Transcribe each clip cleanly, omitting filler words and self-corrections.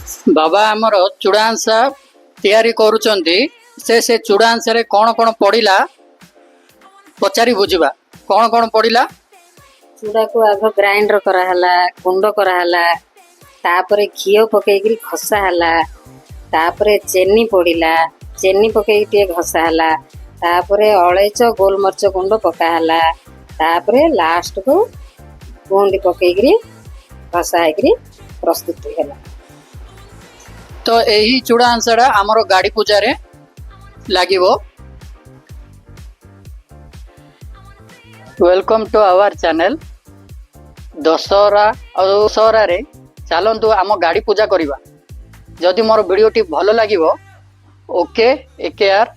बाबा आमर चूड़ांशा तैयारी करुचंती से चूड़ांशा रे कौन कौन पड़िला पचारि बुझिबा कौन कौन पड़िला। चूड़ा को आग ग्राइंडर कराला गुंड कराला तापरे घी पकईकरी घसा हला तापरे चेनी पड़िला चेनी पकईक टे घसा हला तापरे अलैच गोलमरीच गुंड पका हला तापरे लास्ट को गुंडी पकईकरी घसा हैकरी प्रस्तुत होला। तो यही चूड़ांशा आमर गाड़ी पूजा रे लागिबो। Welcome to our channel Dussehra और दशहरा रे चलतु आम गाड़ी पूजा करवा। जदि मोर वीडियोटी भल लगिबो ओके AKR@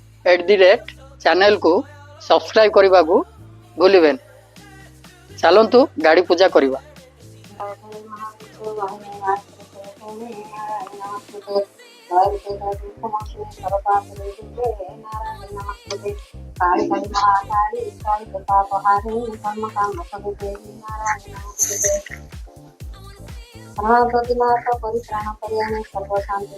चैनल को सब्सक्राइब करने को भूलिबेन। चलतु गाड़ी पूजा करवा। परित्राण पर्याणे सर्वशांति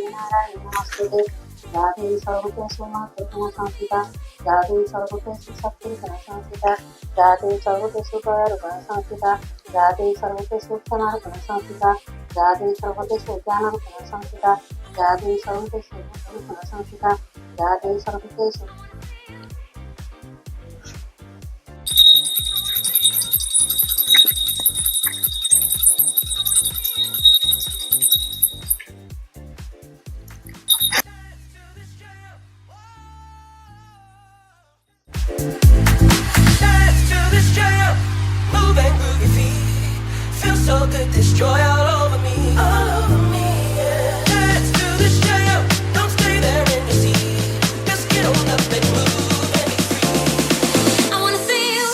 नारायण नमस्ते। जाति सर्वतेषु महत्त्वपूर्ण संस्थिता जाति सर्वतेषु शक्तिगुण संस्थिता जाति सर्वतेषु गौरवगुण संस्थिता जाति सर्वतेषु क्षमागुण संस्थिता जाति सर्वतेषु ज्ञानगुण संस्थिता जाति सर्वतेषु गुण संस्थिता जाति सर्वतेषु so good, this joy all over me, yeah. Dance to this jam, don't stay there in your seat. Just get on up and move and be free. I wanna see you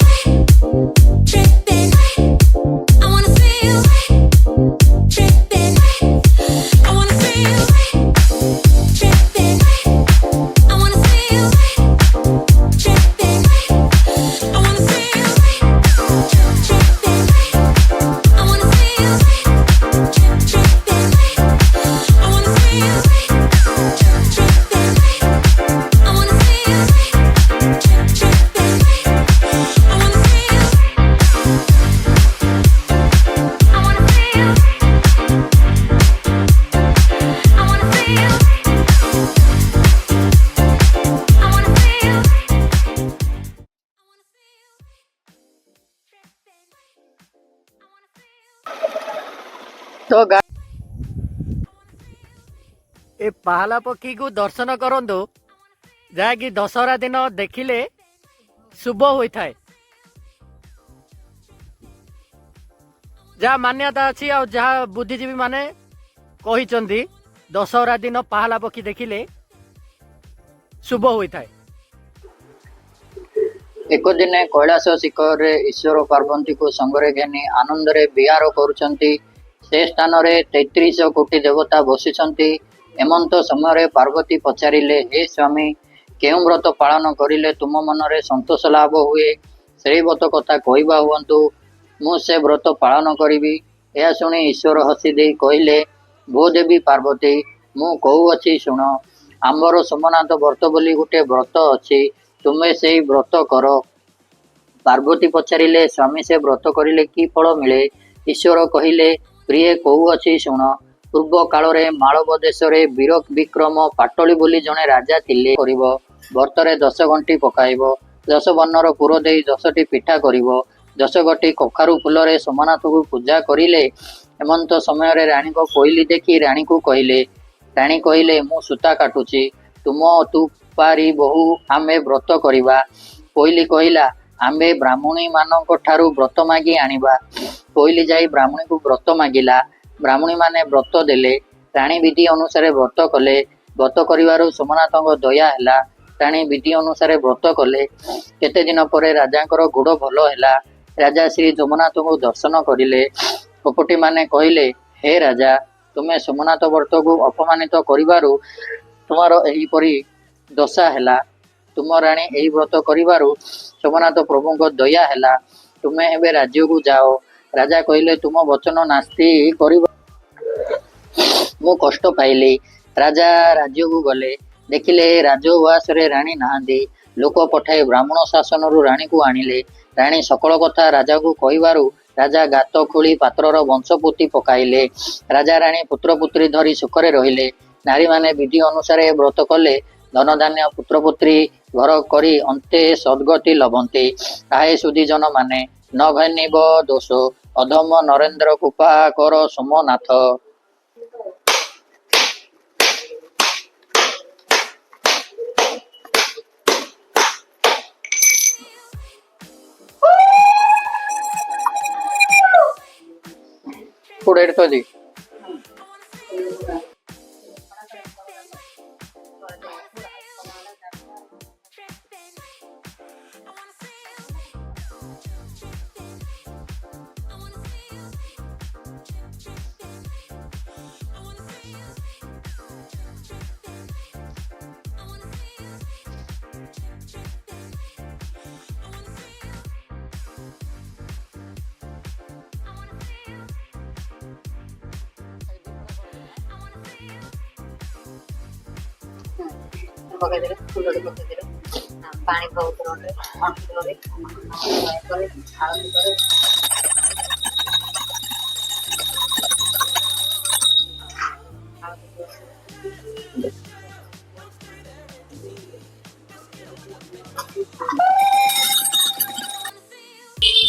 tripping. I wanna see you tripping. I wanna see you tripping. I wanna see you tripping. I wanna see you tripping. तो ए पहला पक्षी को दर्शन करंतु जहाँकि दशहरा दिन देखिले शुभ होता है। जहाँ मान्यता अच्छी और जहाँ बुद्धिजीवी माने कही दशहरा दिन पहला पक्षी देखिले शुभ होता है। एक दिन कैलाश शिखर रे ईश्वर पार्वती को संगरे घेनी आनंद रे विहार करुछंती। से स्थान रे 33 कोटी देवता बसिछंती। एमंत समय पार्वती पचारिले हे स्वामी केउ व्रत पालन करिले तुम मन रे संतोष लाभ हुए से व्रत कथा कहवा हुअंतु मु से व्रत पालन करिवि। यह शुणी ईश्वर हसी दे कहले भूदेवी पार्वती मु कहू अछि शुण आंबर सोमनाथ व्रत बोली गोटे व्रत अछि तुमे से व्रत कर। पार्वती पचारिले स्वामी से व्रत करिले कि फल मिले। ईश्वर कहिले प्रिय कहू अछि शुण पूर्व काल रे मालव देश रे वीर विक्रम पाटली बोली जने राजा थिले करिब व्रतरे 10 घंटी पकाइब 10 वर्णर पुर देई 10टी पिठा करिब 10 गटी कखारू फूल रे सोमनाथ को पूजा करिले। हेमंत समय रे रानी को कोइली देखी रानी को कहले रानी कहले मु सूता काटुची तू पारी बहु आमे व्रत करिबा। कोइली कहिला आमे ब्राह्मणी मानक ठारू व्रत मागी आनिबा। कोइली जाई ब्राह्मणी को व्रत मागिला। ब्राह्मणी माने व्रत देले। रानी विधि अनुसार व्रत कले। व्रत करिवारु सोमनाथଙ୍କ दया हैला। रानी विधि अनुसार व्रत कले। केते दिन परे राजांकर गोड़ भल हैला। राजा श्री सोमनाथ को दर्शन करिले। कपटी माने कहिले हे राजा तुमे सोमनाथ व्रत को अपमानित करिवारु तुमारो एही परी दशा हैला। तुम राणी एही व्रत करिवारु सोमनाथ प्रभु को दया हैला। तुमे एबे राज्य को जाओ। राजा कहले तुम वचन नास्ति करिब ମୁଁ କଷ୍ଟ ପାଇଲି। ରାଜା ରାଜ୍ୟକୁ ଗଲେ, ଦେଖିଲେ ରାଜଉଆସରେ ରାଣୀ ନାହାନ୍ତି। ଲୋକ ପଠାଇ ବ୍ରାହ୍ମଣ ଶାସନରୁ ରାଣୀକୁ ଆଣିଲେ। ରାଣୀ ସକଳ କଥା ରାଜାକୁ କହିବାରୁ ରାଜା ଗାତ ଖୋଳି ପାତ୍ରର ବଂଶ ପୋତି ପକାଇଲେ। ରାଜା ରାଣୀ ପୁତ୍ରପୁତ୍ରୀ ଧରି ସୁଖରେ ରହିଲେ। ନାରୀମାନେ ବିଧି ଅନୁସାରେ ବ୍ରତ କଲେ, ଧନଧାନ୍ୟ ପୁତ୍ରପୁତ୍ରୀ ଘର କରି ଅନ୍ତେ ସଦ୍ଗତି ଲଭନ୍ତି। ଆହେ ସୁଧୀଜନ ମାନେ, ନ ଘେନିବ ଦୋଷ, ଅଧମ ନରେନ୍ଦ୍ର କୃପା କର ସୋମନାଥ। पुढे येतो ପକେଇଦେଲେ ଫୁଲଟି ପକେଇଦେଲେ ପାଣି ବହୁତରେ ଅଣ୍ଟିରେ କରି ହଳଦୀ କରି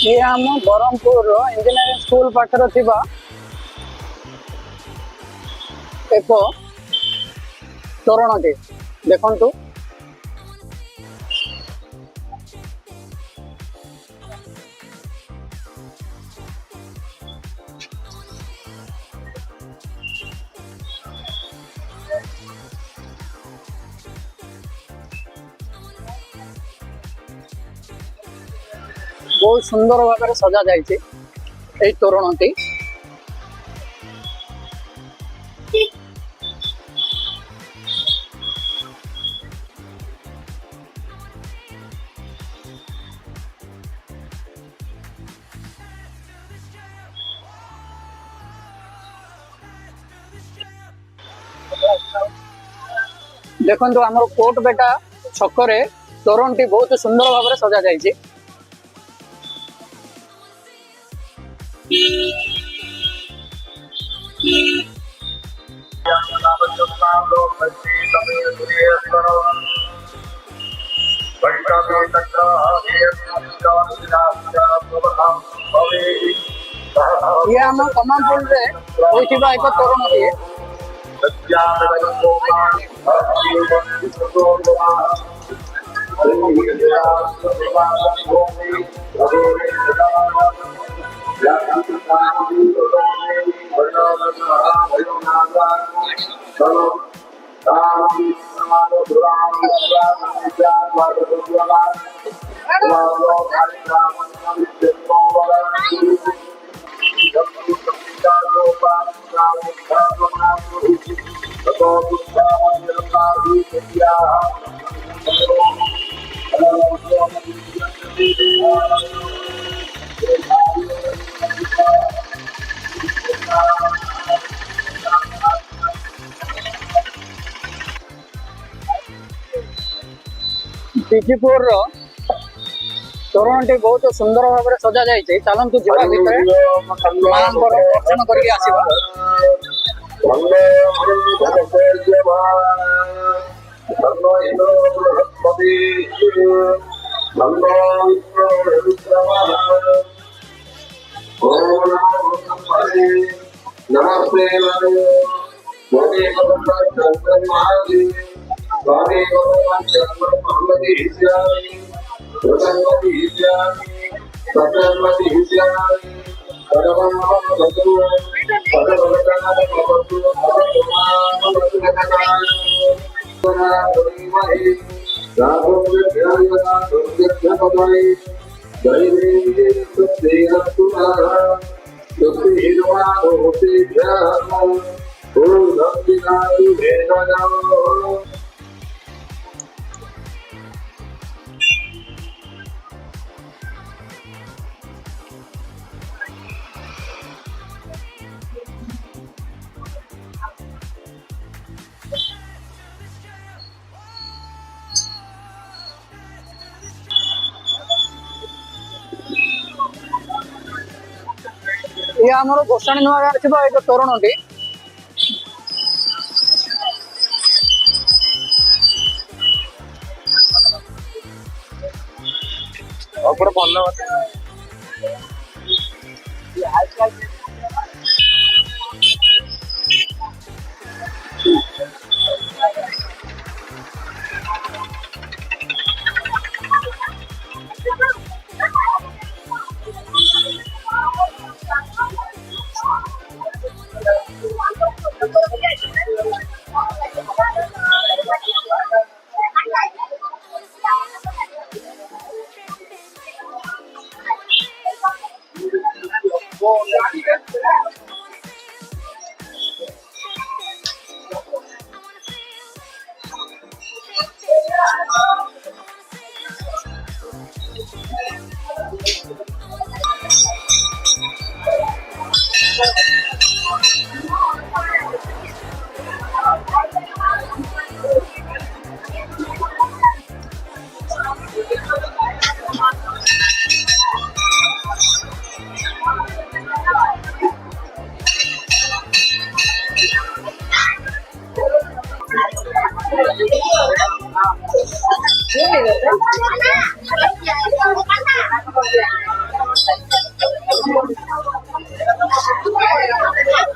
ये आम ब्रह्मपुर इंजीनियरिंग स्कूल पाखर थिबा एक तोरणटे देखंतु बहुत सुंदर भाव सजा जाइए तोरणटी देखो आम कोट बेटा छकरे तोरणटी बहुत सुंदर भाव सजा जाइए ये आम कमांपुर एक तोरणटी टीजीपुर तोरणटी बहुत सुंदर भाव सजा जाइए चलतु जीवा भितर दर्शन करके आसवा नमस्ते स्वामी भगवान चंद्र भगवती हिस्यामि प्रसन्नति हिस्यामि सत्यवती हिस्यामि परमं भगवतु परमगणाय भगवतु परमगणाय परमगणाय राघव ध्यायना दुर्गति दैवी सुतेरतुना सुतिर्वा होते ध्यान ओ नंदिनाय वेदना ये आमर गोसाणी नुआ गाँव थी एक तोरणटी भल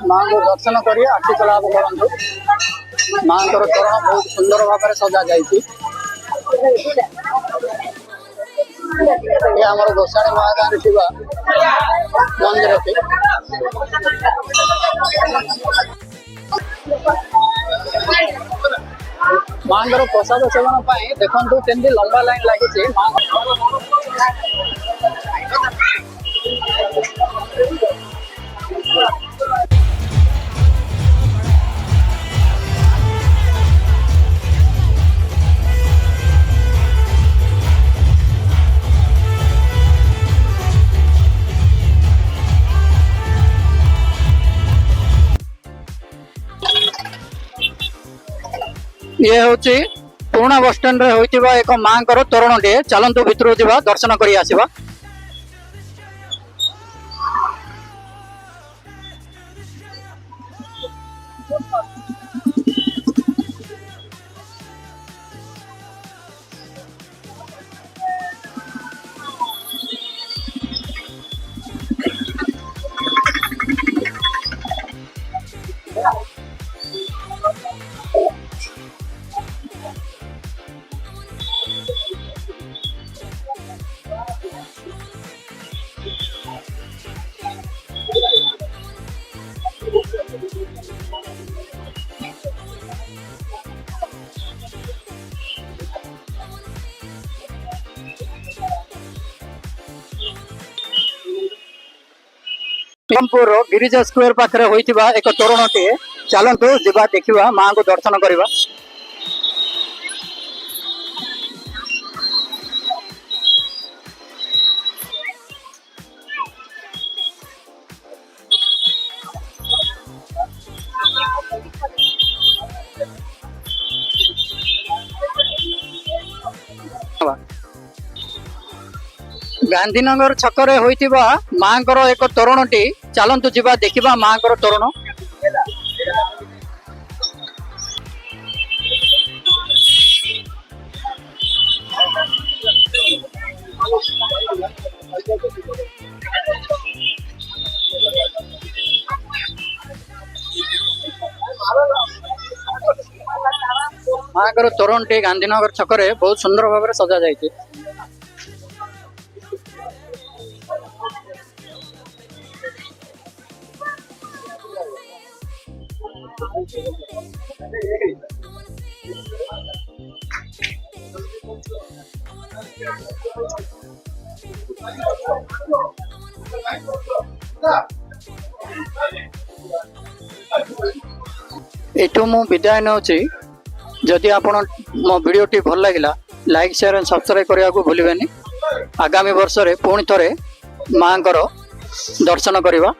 माँ को दर्शन करी आखि कलाप करूँ माँ तोरण बहुत सुंदर भाव में सजा जाइए आम गोसाणी माँ गाँव थी मंदिर माँ प्रसाद सेवन देखु केमती लंबा लाइन लगी माँ ये हूँ पुराना बस स्टैंड रे होइतिबा एक माँ तोरण टे चलतु भितर जा दर्शन कर आसवा ब्रह्मपुर गिरिजा स्क्वायर पाखे होइतिबा एक तोरण टे चलतु जा देखा माँ को दर्शन करवा गांधीनगर छकरे होइतिबा माँ एक तोरण टी चलतु जा देखा माँ तोरण माँ तोरण टी गांधीनगर छकरे बहुत सुंदर भाव में सजा जाइए एठू मु विदाय नौची जदि आपण मो वीडियो टी भल लगिला लाइक शेयर एंड सब्सक्राइब करने को भूलिबेनी आगामी वर्ष रे पुणी थरे माँ दर्शन करवा।